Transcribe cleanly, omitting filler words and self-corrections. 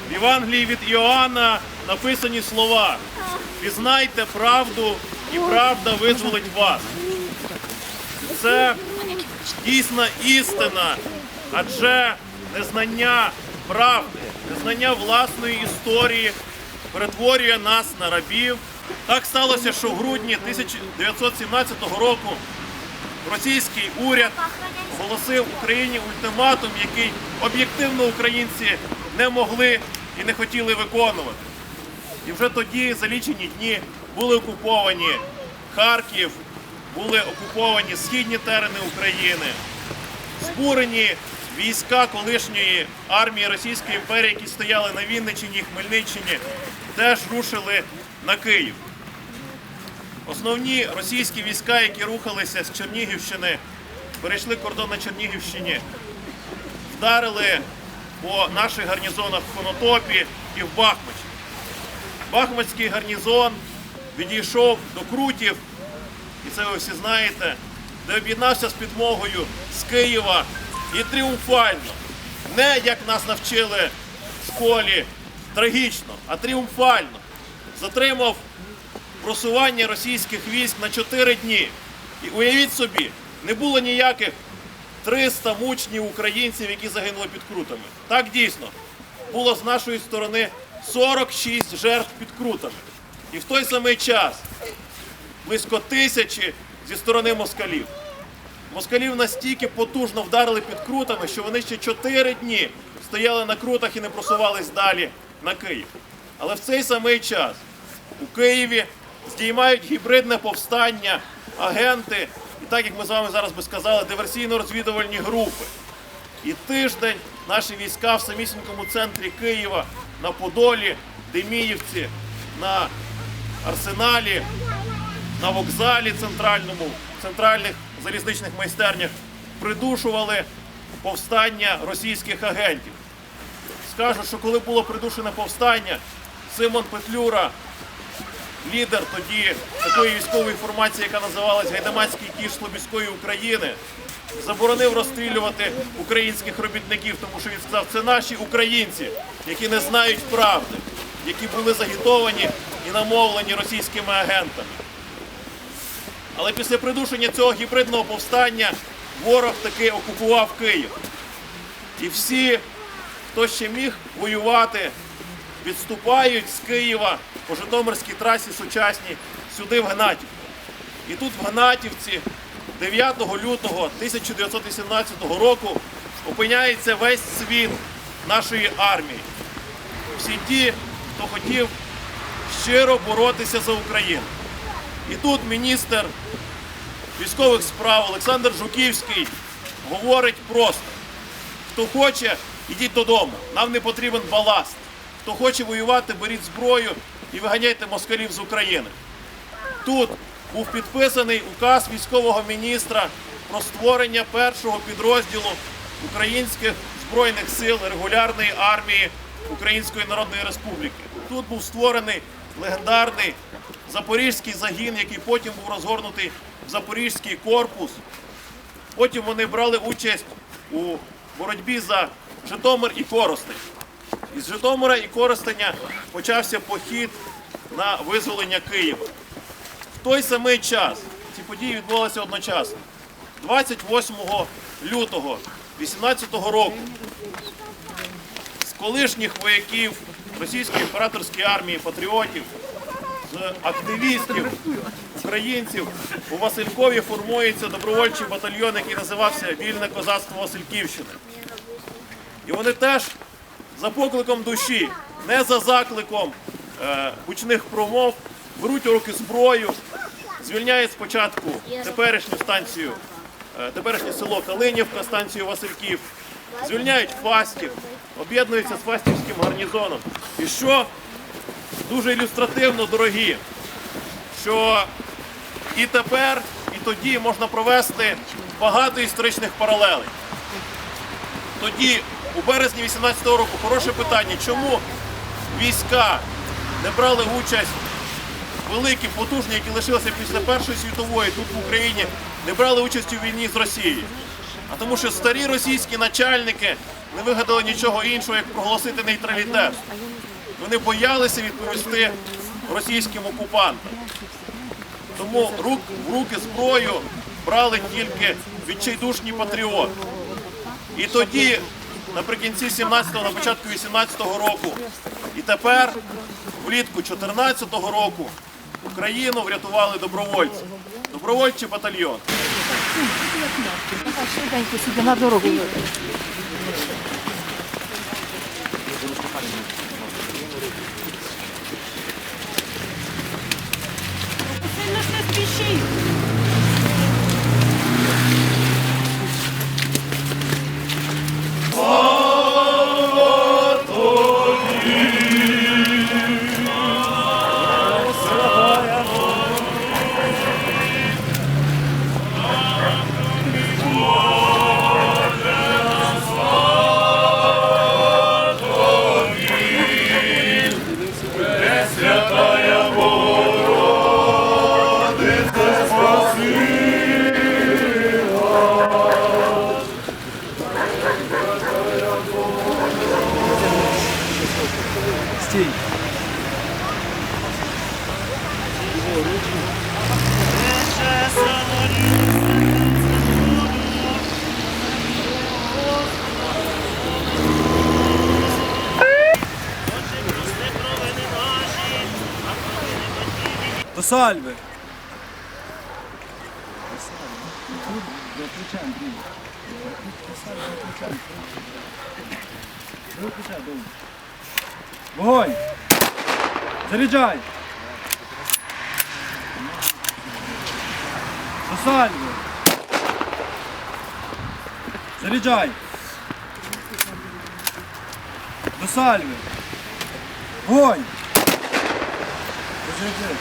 В Євангелії від Іоанна написані слова: «Пізнайте правду, і правда визволить вас». Це дійсна істина, адже незнання правди, незнання власної історії перетворює нас на рабів. Так сталося, що в грудні 1917 року російський уряд оголосив Україні ультиматум, який об'єктивно українці не могли і не хотіли виконувати. І вже тоді, за лічені дні, були окуповані Харків, були окуповані східні терени України, збурені війська колишньої армії Російської імперії, які стояли на Вінниччині і Хмельниччині, теж рушили на Київ. Основні російські війська, які рухалися з Чернігівщини, перейшли кордон на Чернігівщині, вдарили по наших гарнізонах в Конотопі і в Бахмуті. Бахмутський гарнізон відійшов до Крутів, і це ви всі знаєте, де об'єднався з підмогою з Києва і тріумфально, не як нас навчили в школі трагічно, а тріумфально затримав просування російських військ на 4 дні. І уявіть собі, не було ніяких 300 мучнів українців, які загинули під Крутами. Так дійсно, було з нашої сторони 46 жертв під Крутами. І в той самий час близько 1000 зі сторони москалів. Москалів настільки потужно вдарили під Крутами, що вони ще 4 дні стояли на Крутах і не просувались далі на Київ. Але в цей самий час у Києві здіймають гібридне повстання агенти, і так, як ми з вами зараз би сказали, диверсійно-розвідувальні групи. І тиждень наші війська в самісінькому центрі Києва, на Подолі, Деміївці, на Арсеналі, на вокзалі центральному, в центральних залізничних майстернях придушували повстання російських агентів. Скажу, що коли було придушене повстання, Симон Петлюра, лідер тоді такої військової формації, яка називалась Гайдамацький кіш Слобідської України, заборонив розстрілювати українських робітників, тому що він сказав, це наші українці, які не знають правди, які були загітовані і намовлені російськими агентами. Але після придушення цього гібридного повстання ворог таки окупував Київ. І всі, хто ще міг воювати, відступають з Києва по Житомирській трасі сучасній сюди в Гнатівку. І тут в Гнатівці 9 лютого 1918 року опиняється весь світ нашої армії. Всі ті, хто хотів щиро боротися за Україну. І тут міністр військових справ Олександр Жуківський говорить просто: хто хоче, ідіть додому, нам не потрібен баласт. Хто хоче воювати, беріть зброю і виганяйте москалів з України. Тут був підписаний указ військового міністра про створення першого підрозділу українських збройних сил регулярної армії Української Народної Республіки. Тут був створений легендарний Запорізький загін, який потім був розгорнутий в Запорізький корпус. Потім вони брали участь у боротьбі за Житомир і Коростень. Із Житомира і Коростеня почався похід на визволення Києва. В той самий час ці події відбувалися одночасно. 28 лютого 2018 року з колишніх вояків Російської імператорської армії, патріотів, з активістів, українців у Василькові формується добровольчий батальйон, який називався «Вільне козацтво Васильківщини». І вони теж за покликом душі, не за закликом гучних промов, беруть у руки зброю, звільняють спочатку теперішню станцію, теперішнє село Калинівка, станцію Васильків, звільняють Фастів, об'єднуються з Фастівським гарнізоном. І що дуже ілюстративно, дорогі, що і тепер, і тоді можна провести багато історичних паралелей. Тоді, у березні 2018 року, хороше питання, чому війська не брали участь великі, потужні, які лишилися після Першої світової тут в Україні, не брали участь у війні з Росією. А тому що старі російські начальники не вигадали нічого іншого, як проголосити нейтралітет. Вони боялися відповісти російським окупантам. Тому в руки зброю брали тільки відчайдушні патріоти. І тоді, наприкінці 17-го, на початку 18-го року, і тепер, влітку 14-го року, Україну врятували добровольці. Добровольчий батальйон. Швиденько сюди на дорогу. Сильно не спішіть. Стій. До сальви. Вогонь! Заряджай! До сальви! Заряджай! До сальви! Вогонь! Розряджай!